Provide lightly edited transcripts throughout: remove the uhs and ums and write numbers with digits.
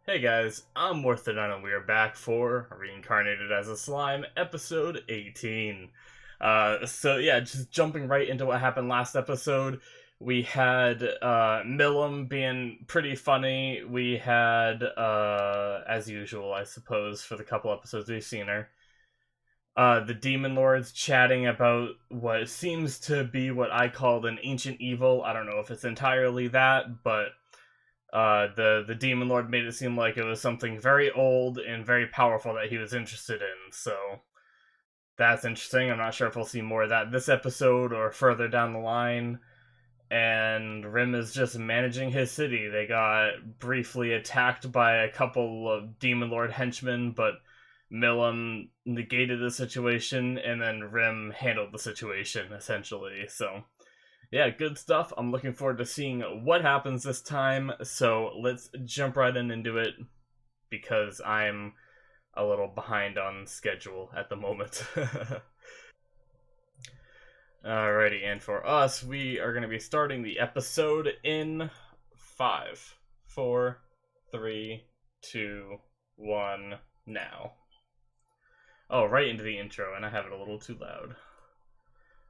Hey guys, I'm Morthadon and we are back for Reincarnated as a Slime, episode 18. Just jumping right into what happened last episode, we had Millum being pretty funny. We had, as usual, I suppose, for the couple episodes we've seen her, the Demon Lords chatting about what seems to be what I called an ancient evil. I don't know if it's entirely that, but the Demon Lord made it seem like it was something very old and very powerful that he was interested in. So that's interesting. I'm not sure if we'll see more of that this episode or further down the line. And Rim is just managing his city. They got briefly attacked by a couple of Demon Lord henchmen, but Millum negated the situation, and then Rim handled the situation, essentially. So yeah, good stuff. I'm looking forward to seeing what happens this time. So let's jump right in and do it because I'm a little behind on schedule at the moment. Alrighty, and for us, we are going to be starting the episode in 5, 4, 3, 2, 1, now. Oh, right into the intro, and I have it a little too loud.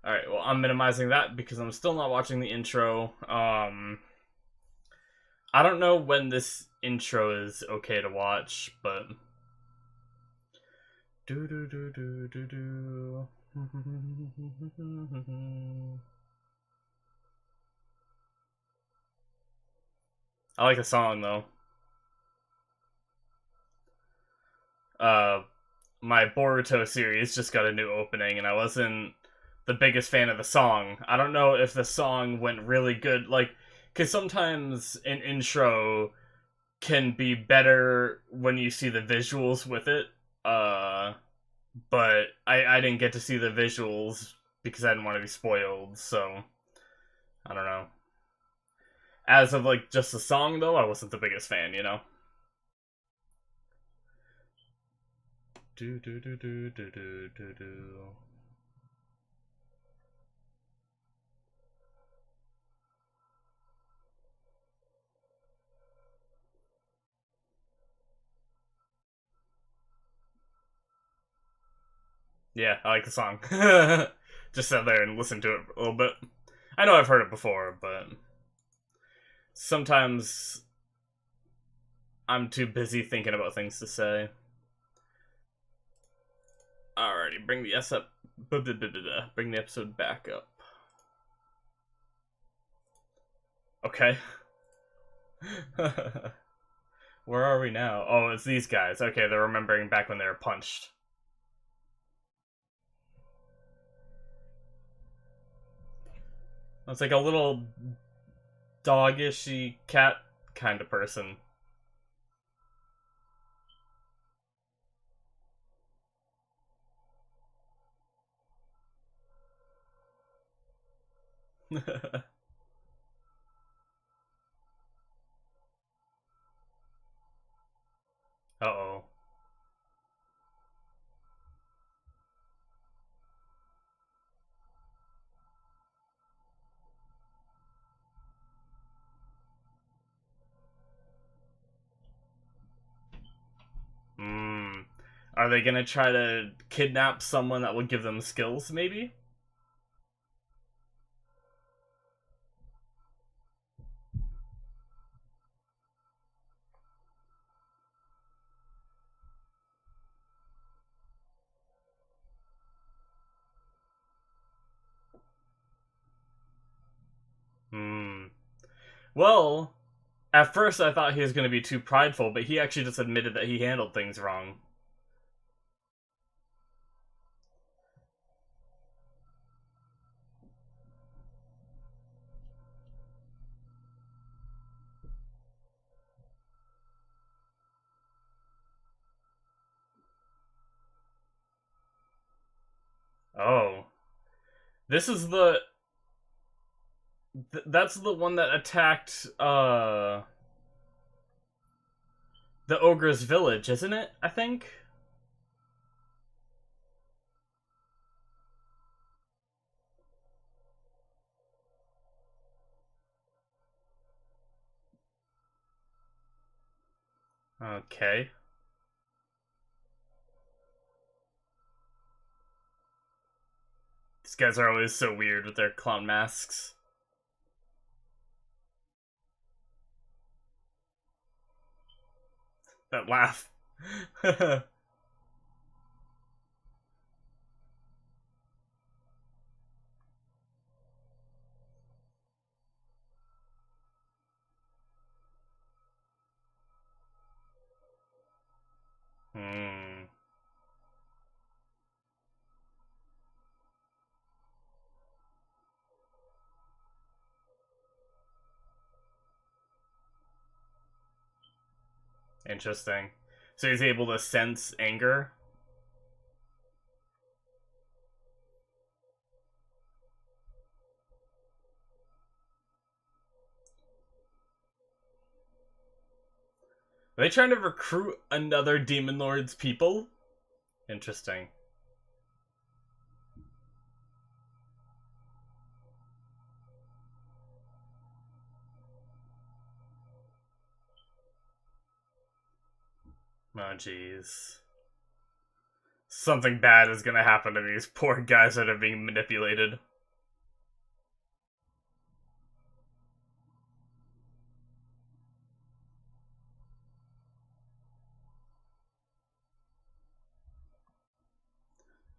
Alright, well, I'm minimizing that because I'm still not watching the intro. I don't know when this intro is okay to watch, but... Do do do do do do. I like the song, though. My Boruto series just got a new opening, and I wasn't the biggest fan of the song. I don't know if the song went really good, like, because sometimes an intro can be better when you see the visuals with it. But I didn't get to see the visuals because I didn't want to be spoiled, so I don't know. As of like just the song though, I wasn't the biggest fan, you know. Do do do do do do do do. Yeah, I like the song. Just sat there and listened to it a little bit. I know I've heard it before, but sometimes I'm too busy thinking about things to say. Alrighty, bring the S up. Bring the episode back up. Okay. Where are we now? Oh, it's these guys. Okay, they're remembering back when they were punched. It's like a little doggishy cat kind of person. Uh-oh. Hmm. Are they gonna try to kidnap someone that will give them skills, maybe? Hmm. Well, at first I thought he was gonna be too prideful, but he actually just admitted that he handled things wrong. Oh. This is the... that's the one that attacked, the ogre's village, isn't it? I think? Okay. These guys are always so weird with their clown masks. That laugh. Hmm. Interesting. So he's able to sense anger. Are they trying to recruit another Demon Lord's people? Interesting. Oh, jeez. Something bad is gonna happen to these poor guys that are being manipulated.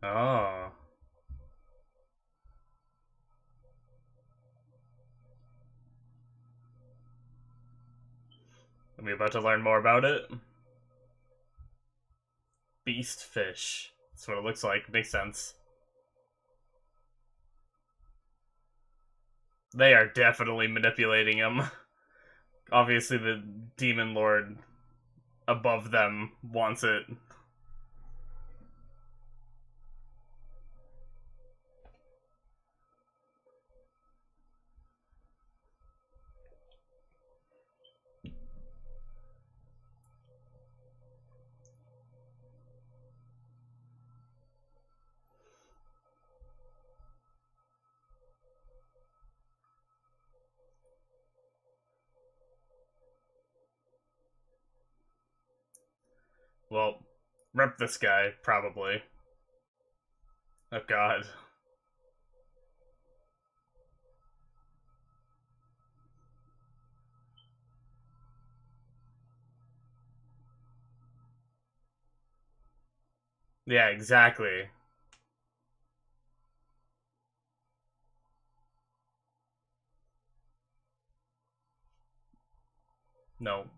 Oh. Are we about to learn more about it? Beast fish. That's what it looks like. Makes sense. They are definitely manipulating him. Obviously, the Demon Lord above them wants it. Well, rep this guy, probably. Oh god. Yeah, exactly. No.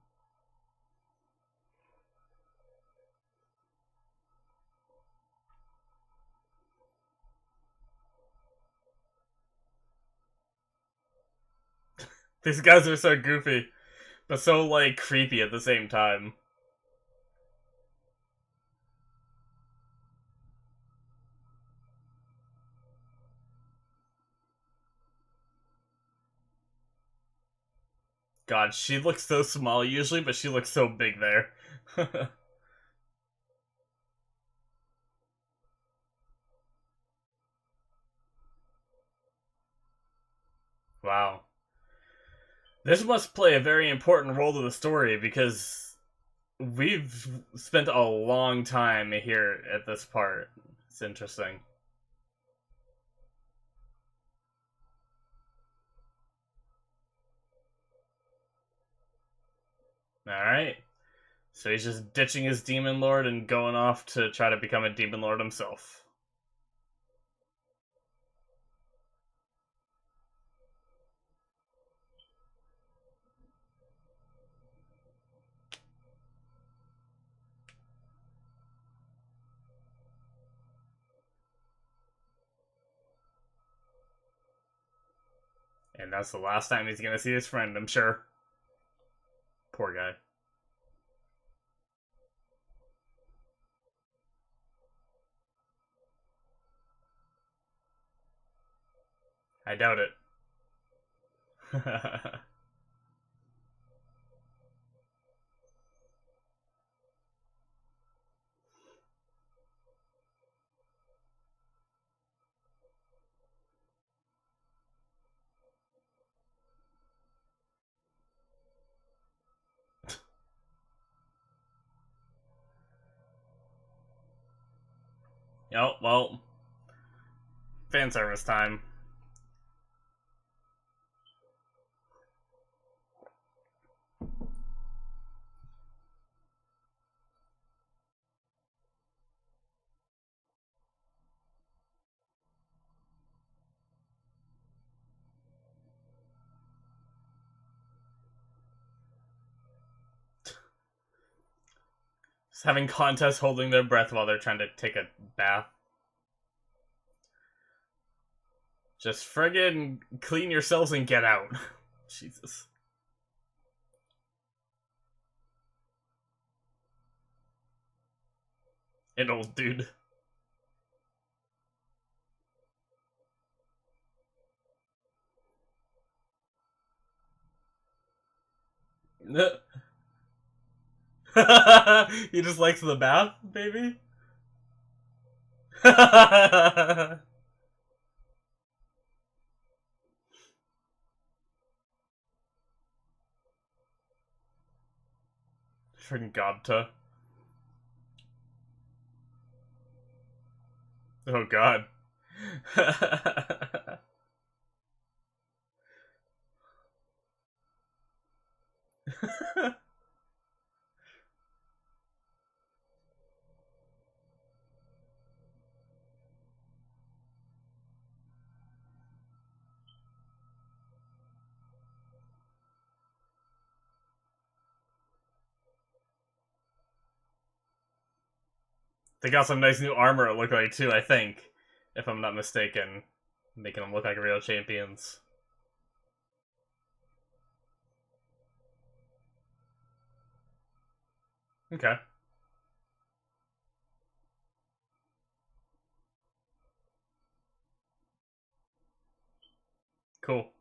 These guys are so goofy, but so, like, creepy at the same time. God, she looks so small usually, but she looks so big there. Wow. This must play a very important role to the story because we've spent a long time here at this part. It's interesting. Alright. So he's just ditching his Demon Lord and going off to try to become a Demon Lord himself. And that's the last time he's gonna see his friend, I'm sure. Poor guy. I doubt it. Oh, well, fan service time. Just having contests holding their breath while they're trying to take a bath. Just friggin' clean yourselves and get out. Jesus. An old dude. He just likes the bath, baby? Freaking Gobta. Oh god. They got some nice new armor, it looked like, too, I think. If I'm not mistaken. Making them look like real champions. Okay. Cool.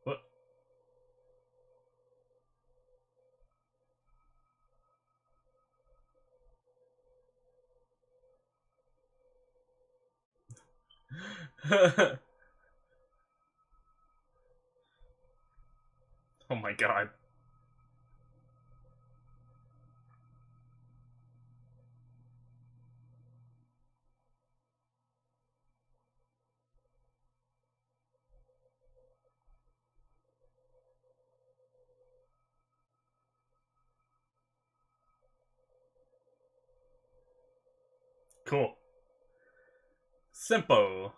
What? Oh my god. Cool. Simple.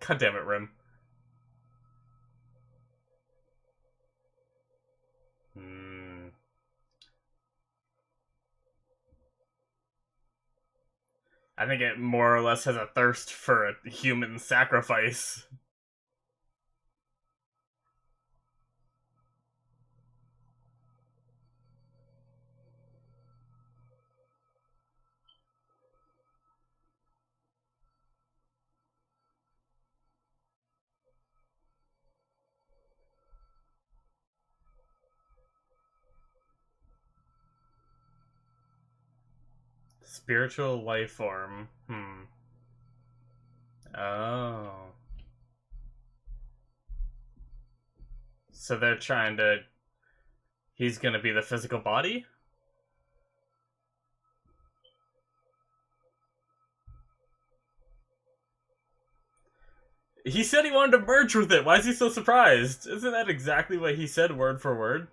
God damn it, Rim. Hmm. I think it more or less has a thirst for a human sacrifice. Spiritual life form. Hmm. Oh. So they're trying to. He's gonna be the physical body? He said he wanted to merge with it. Why is he so surprised? Isn't that exactly what he said, word for word?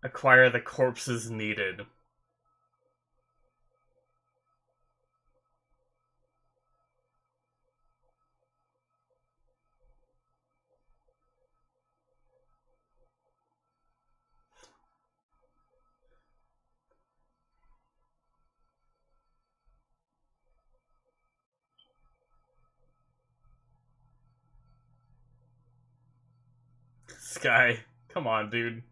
Acquire the corpses needed. Sky, come on, dude.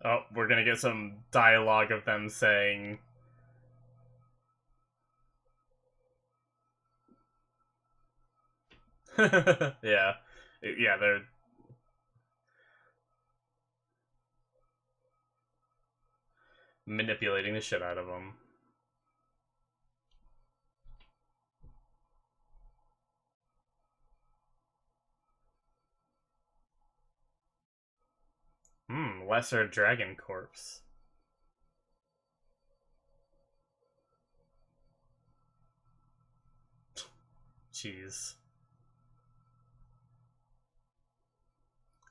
Oh, we're gonna get some dialogue of them saying... yeah. Yeah, they're... manipulating the shit out of them. Lesser Dragon Corpse. Jeez.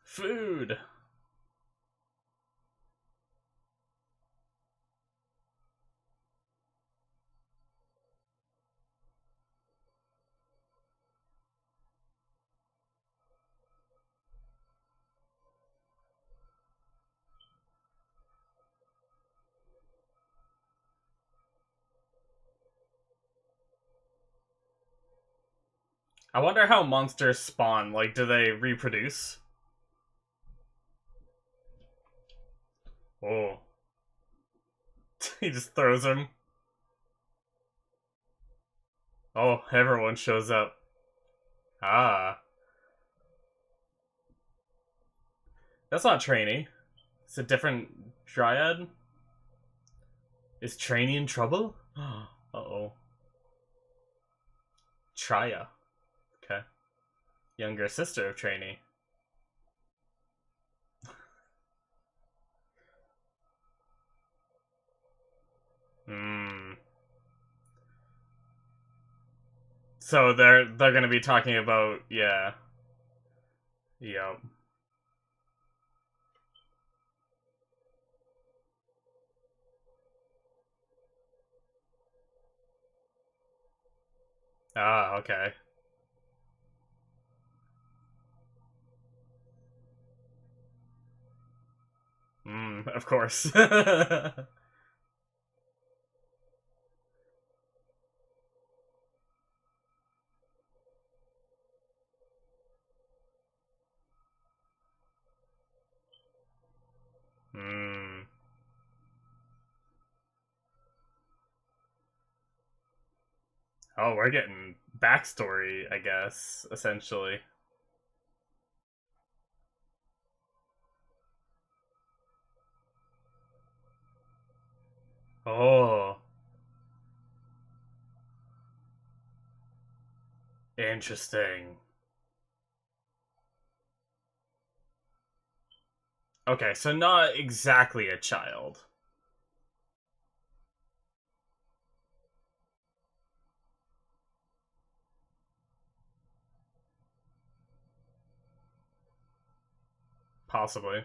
Food! I wonder how monsters spawn. Like, do they reproduce? Oh. He just throws him. Oh, everyone shows up. Ah. That's not Trainee. It's a different Dryad. Is Trainee in trouble? Uh-oh. Trya. Okay. Younger sister of Trainee. Hmm. So they're gonna be talking about, yeah. Yep. Ah, okay. Of course. Hmm. Oh, we're getting backstory, I guess, essentially. Oh, interesting. Okay, so not exactly a child. Possibly.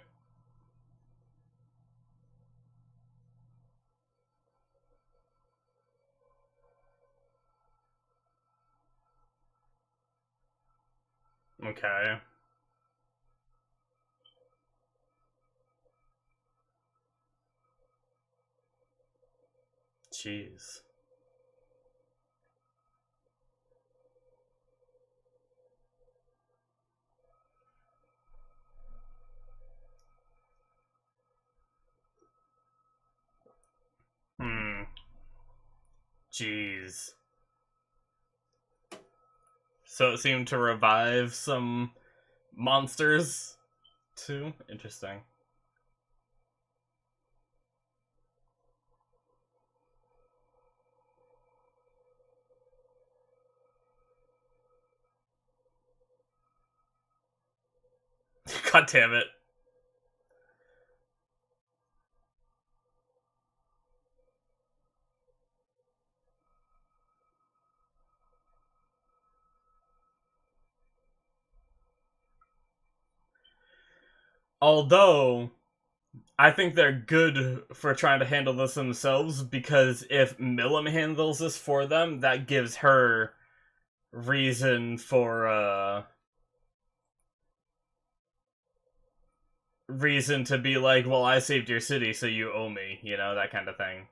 Okay. Jeez. Hmm. Jeez. So it seemed to revive some monsters, too? Interesting. God damn it. Although, I think they're good for trying to handle this themselves, because if Milim handles this for them, that gives her reason for reason to be like, well, I saved your city, so you owe me, you know, that kind of thing.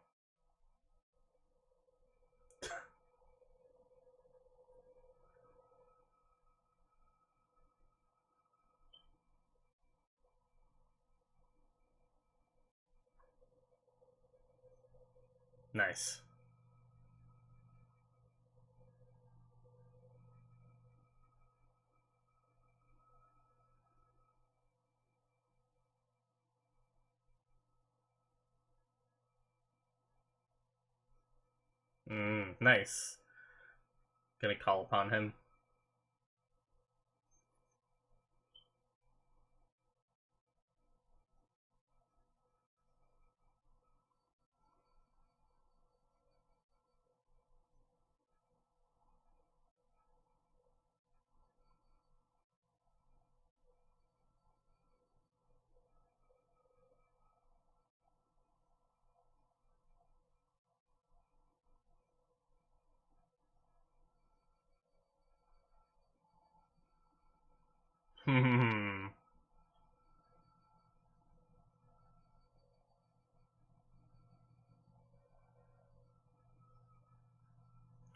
Nice. Nice. Gonna call upon him. Hmm.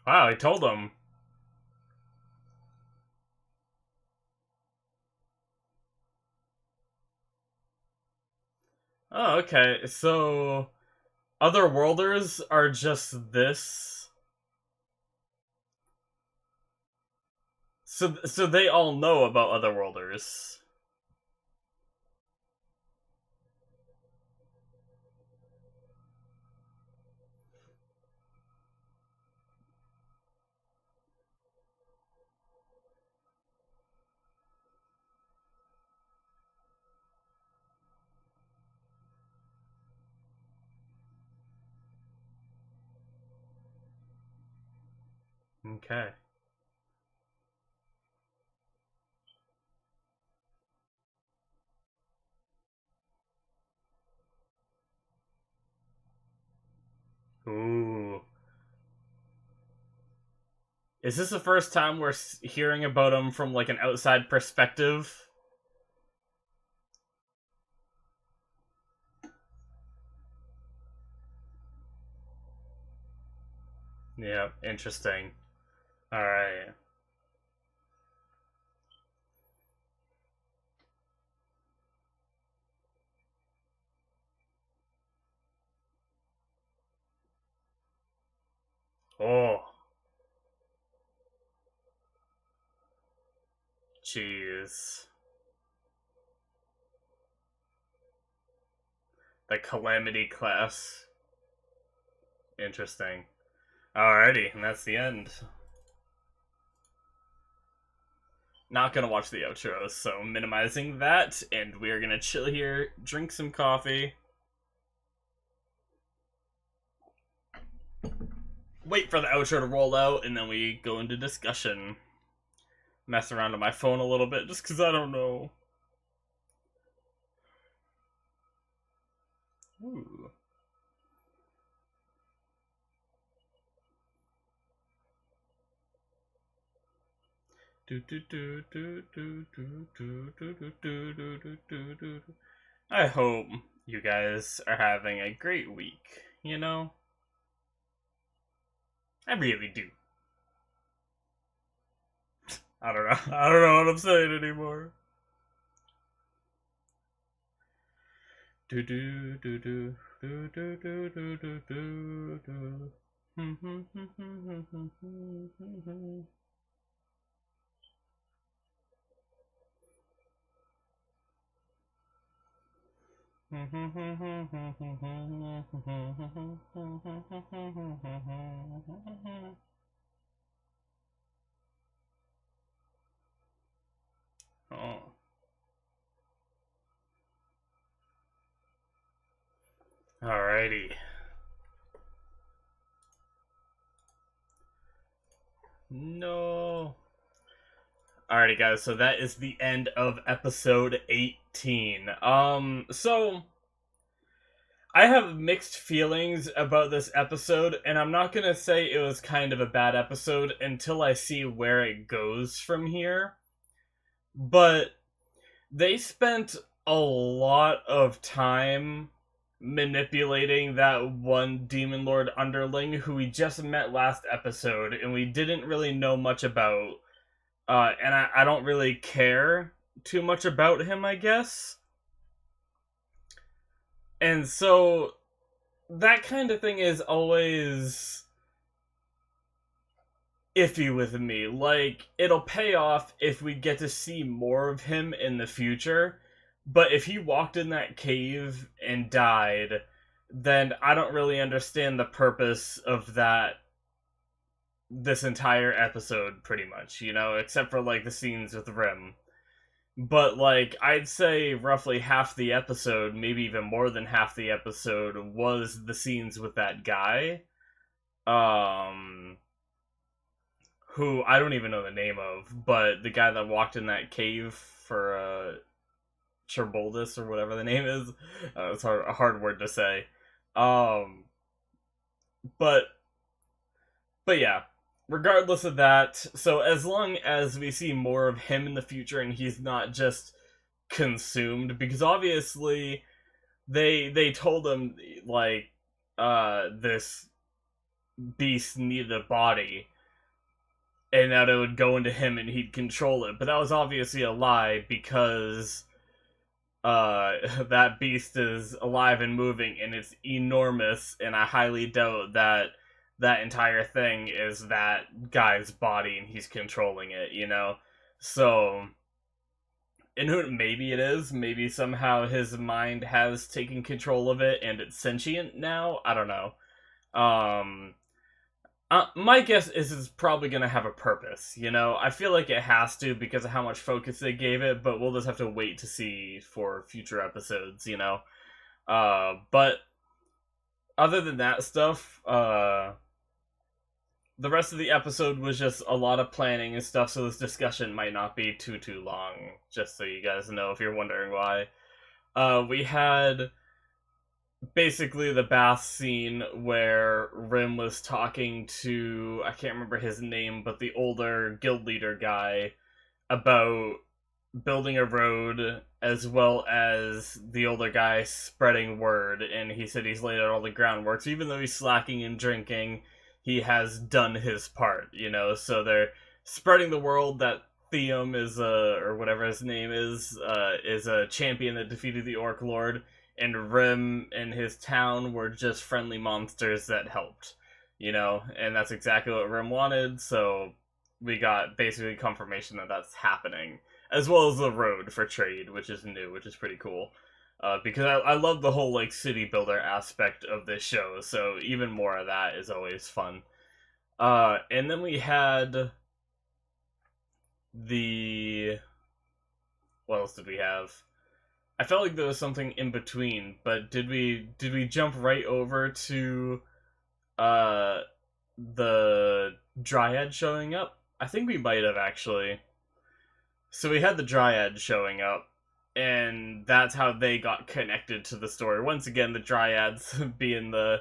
Wow, I told him. Oh, okay. So Otherworlders are just this. So they all know about Otherworlders. Okay. Ooh. Is this the first time we're hearing about him from like an outside perspective? Yeah, interesting. Alright. Oh, jeez. The Calamity class. Interesting. Alrighty, and that's the end. Not gonna watch the outro, so minimizing that, and we're gonna chill here, drink some coffee, wait for the outro to roll out, and then we go into discussion. Mess around on my phone a little bit, just because I don't know. Ooh. I hope you guys are having a great week, you know? I really do. I don't know. I don't know what I'm saying anymore. Do do do do do do do do do do do. Oh. Alrighty. No. Alrighty, guys, so that is the end of episode 18. So I have mixed feelings about this episode, and I'm not gonna say it was kind of a bad episode until I see where it goes from here. But they spent a lot of time manipulating that one Demon Lord underling who we just met last episode, and we didn't really know much about. And I don't really care too much about him, I guess. And so that kind of thing is always iffy with me. Like, it'll pay off if we get to see more of him in the future, but if he walked in that cave and died, then I don't really understand the purpose of that this entire episode, pretty much, except for, like, the scenes with Rim. But, like, I'd say roughly half the episode, maybe even more than half the episode, was the scenes with that guy. Who I don't even know the name of, but the guy that walked in that cave for, Cherboldus, or whatever the name is. It's a hard word to say. Um, but, but yeah. Regardless of that, so as long as we see more of him in the future and he's not just consumed, because obviously they told him, like, this beast needed a body and that it would go into him and he'd control it, but that was obviously a lie, because that beast is alive and moving and it's enormous, and I highly doubt that that entire thing is that guy's body and he's controlling it, So, and who, maybe it is. Maybe somehow his mind has taken control of it and it's sentient now. I don't know. My guess is it's probably going to have a purpose, I feel like it has to because of how much focus they gave it, but we'll just have to wait to see for future episodes, But other than that stuff, the rest of the episode was just a lot of planning and stuff, so this discussion might not be too long, just so you guys know if you're wondering why. We had basically the bath scene where Rim was talking to, I can't remember his name, but the older guild leader guy about building a road, as well as the older guy spreading word, and he said he's laid out all the groundwork, so even though he's slacking and drinking, he has done his part, so they're spreading the word that Theum is, or whatever his name is a champion that defeated the Orc Lord, and Rim and his town were just friendly monsters that helped, and that's exactly what Rim wanted, so we got basically confirmation that that's happening, as well as the road for trade, which is new, which is pretty cool. Because I love the whole, like, city builder aspect of this show, so even more of that is always fun. And then we had what else did we have? I felt like there was something in between, but did we jump right over to the Dryad showing up? I think we might have, actually. So we had the Dryad showing up, and that's how they got connected to the story. Once again, the Dryads being the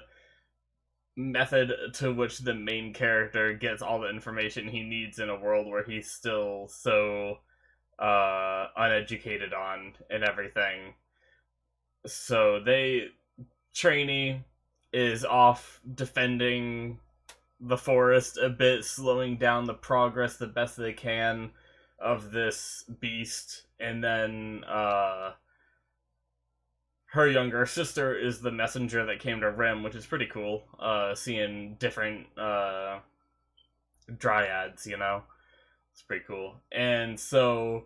method to which the main character gets all the information he needs in a world where he's still so uneducated on and everything. So Trainee is off defending the forest a bit, slowing down the progress the best they can of this beast, and then her younger sister is the messenger that came to Rim, which is pretty cool, seeing different dryads, it's pretty cool. And so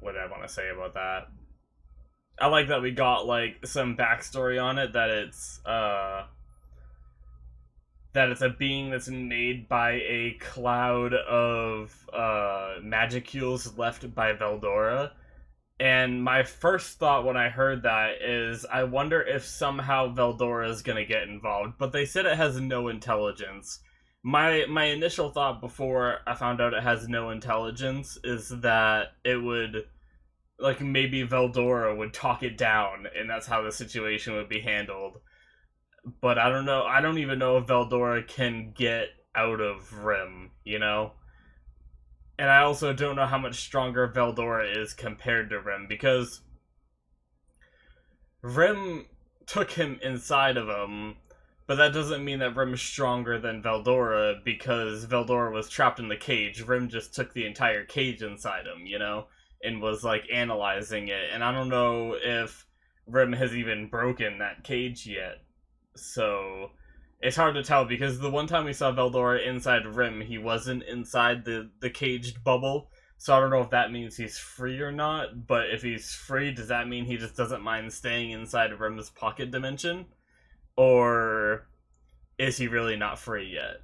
what did I want to say about that? I like that we got, like, some backstory on it, that it's a being that's made by a cloud of magicules left by Veldora. And my first thought when I heard that is, I wonder if somehow Veldora is going to get involved. But they said it has no intelligence. My initial thought before I found out it has no intelligence is that it would like maybe Veldora would talk it down, and that's how the situation would be handled. But I don't know. I don't even know if Veldora can get out of Rim, you know? And I also don't know how much stronger Veldora is compared to Rim, because Rim took him inside of him, but that doesn't mean that Rim is stronger than Veldora, because Veldora was trapped in the cage. Rim just took the entire cage inside him, you know? And was, like, analyzing it. And I don't know if Rim has even broken that cage yet. So it's hard to tell, because the one time we saw Veldora inside Rim, he wasn't inside the caged bubble. So I don't know if that means he's free or not, but if he's free, does that mean he just doesn't mind staying inside Rim's pocket dimension? Or is he really not free yet?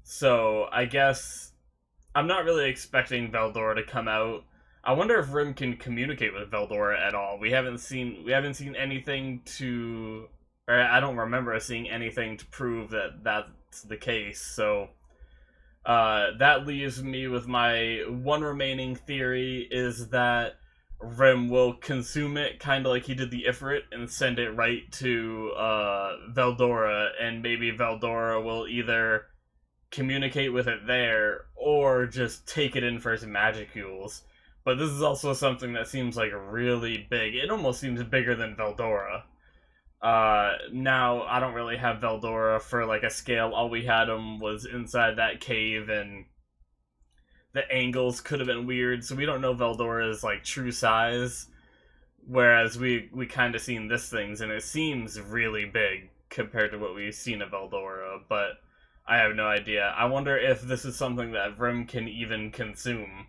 So I guess I'm not really expecting Veldora to come out. I wonder if Rim can communicate with Veldora at all. We haven't seen anything to, or I don't remember seeing anything to prove that that's the case. So that leaves me with my one remaining theory, is that Rim will consume it, kind of like he did the Ifrit, and send it right to Veldora, and maybe Veldora will either communicate with it there, or just take it in for his magicules. But this is also something that seems like really big. It almost seems bigger than Veldora. Now, I don't really have Veldora for, like, a scale. All we had him was inside that cave, and the angles could have been weird, so we don't know Veldora's, like, true size. Whereas we kind of seen this thing's, and it seems really big compared to what we've seen of Veldora, but I have no idea. I wonder if this is something that Rim can even consume.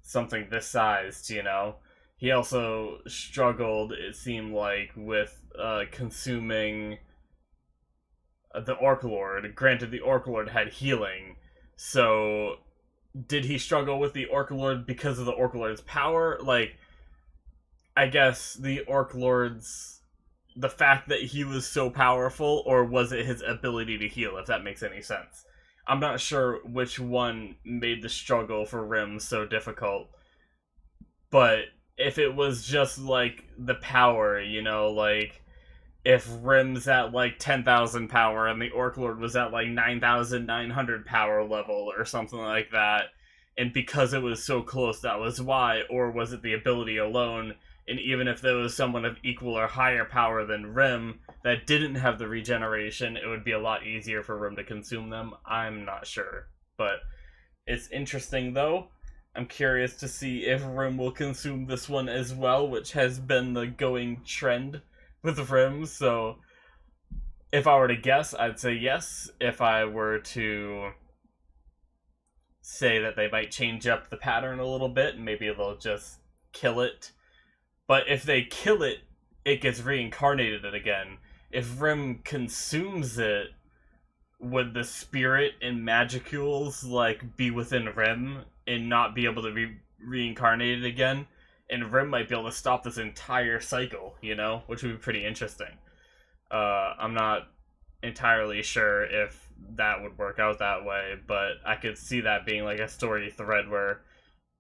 Something this sized, you know? He also struggled, it seemed like, with consuming the Orc Lord. Granted, the Orc Lord had healing, so did he struggle with the Orc Lord because of the Orc Lord's power? Like, I guess the Orc Lord's, the fact that he was so powerful, or was it his ability to heal, if that makes any sense? I'm not sure which one made the struggle for Rim so difficult, but if it was just, like, the power, you know, like, if Rim's at, like, 10,000 power and the Orc Lord was at, like, 9,900 power level or something like that, and because it was so close, that was why, or was it the ability alone? And even if there was someone of equal or higher power than Rim that didn't have the regeneration, it would be a lot easier for Rim to consume them. I'm not sure. But it's interesting, though. I'm curious to see if Rim will consume this one as well, which has been the going trend with Rim. So if I were to guess, I'd say yes. If I were to say that they might change up the pattern a little bit, and maybe they'll just kill it. But if they kill it, it gets reincarnated again. If Rim consumes it, would the spirit and magicules, like, be within Rim and not be able to be reincarnated again? And Rim might be able to stop this entire cycle, you know? Which would be pretty interesting. I'm not entirely sure if that would work out that way, but I could see that being, like, a story thread where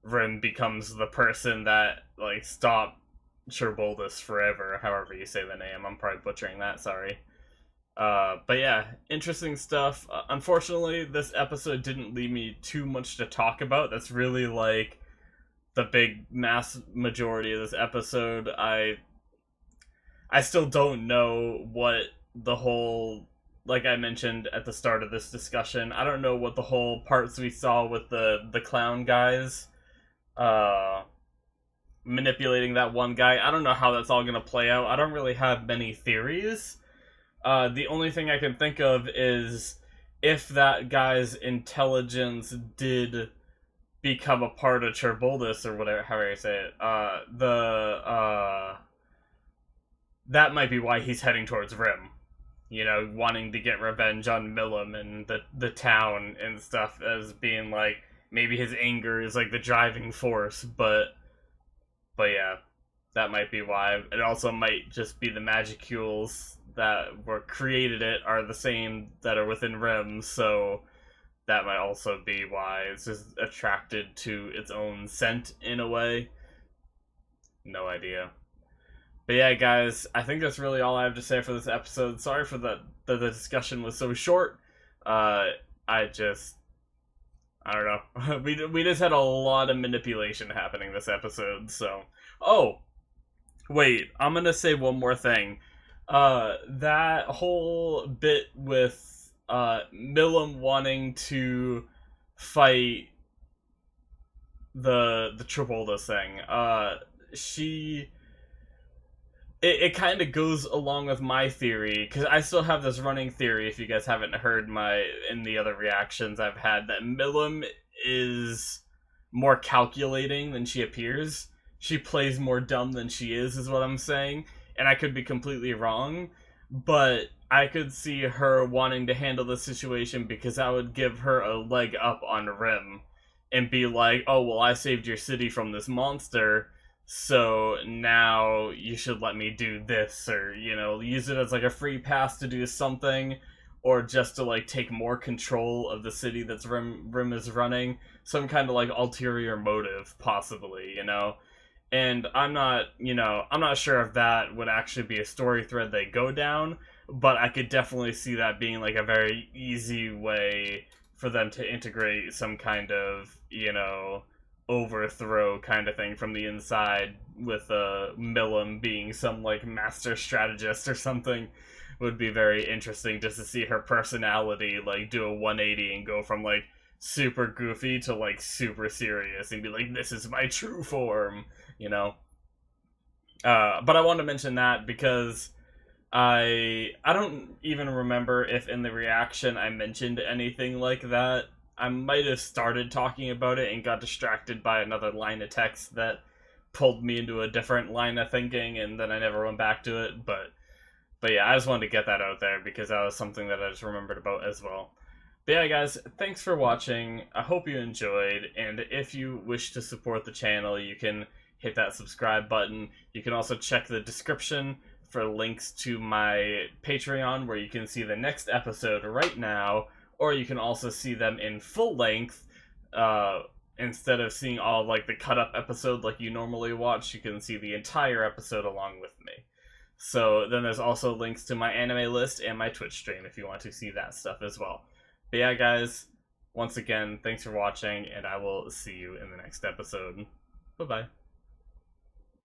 Rim becomes the person that, like, stopped Cherboldus forever, however you say the name. I'm probably butchering that, sorry. But yeah, interesting stuff. Unfortunately, this episode didn't leave me too much to talk about. That's really, like, the big mass majority of this episode. I still don't know what the whole, like I mentioned at the start of this discussion, I don't know what the whole parts we saw with the clown guys, manipulating that one guy. I don't know how that's all going to play out. I don't really have many theories. The only thing I can think of is if that guy's intelligence did become a part of Cherboldus, or whatever, however you say it, that might be why he's heading towards Rim. You know, wanting to get revenge on Milim and the town and stuff, as being, like, maybe his anger is, like, the driving force, but yeah, that might be why. It also might just be the magicules that were created it are the same that are within Rim, so that might also be why it's just attracted to its own scent in a way. No idea. But yeah, guys, I think that's really all I have to say for this episode. Sorry for the discussion was so short. Uh, I just, I don't know. We just had a lot of manipulation happening this episode. So, oh wait, I'm gonna say one more thing. That whole bit with Milim wanting to fight the Travolta thing. She it kind of goes along with my theory because I still have this running theory. If you guys haven't heard my in the other reactions I've had, that Milim is more calculating than she appears. She plays more dumb than she is what I'm saying, and I could be completely wrong, but I could see her wanting to handle the situation because that would give her a leg up on Rim and be like, oh, well, I saved your city from this monster, so now you should let me do this, or, use it as like a free pass to do something, or just to like take more control of the city that's Rim is running. Some kind of like ulterior motive, possibly. And I'm not sure if that would actually be a story thread they go down, but I could definitely see that being like a very easy way for them to integrate some kind of, overthrow kind of thing from the inside, with Milim being some like master strategist or something. Would be very interesting just to see her personality like do a 180 and go from like super goofy to like super serious and be like, this is my true form. But I wanted to mention that because I don't even remember if in the reaction I mentioned anything like that. I might have started talking about it and got distracted by another line of text that pulled me into a different line of thinking, and then I never went back to it. But yeah, I just wanted to get that out there because that was something that I just remembered about as well. But yeah, guys, thanks for watching. I hope you enjoyed, and if you wish to support the channel, you can hit that subscribe button. You can also check the description for links to my Patreon, where you can see the next episode right now, or you can also see them in full length. Instead of seeing all like the cut up episode like you normally watch, you can see the entire episode along with me. So then there's also links to my anime list and my Twitch stream if you want to see that stuff as well. But yeah, guys, once again, thanks for watching, and I will see you in the next episode. Bye-bye.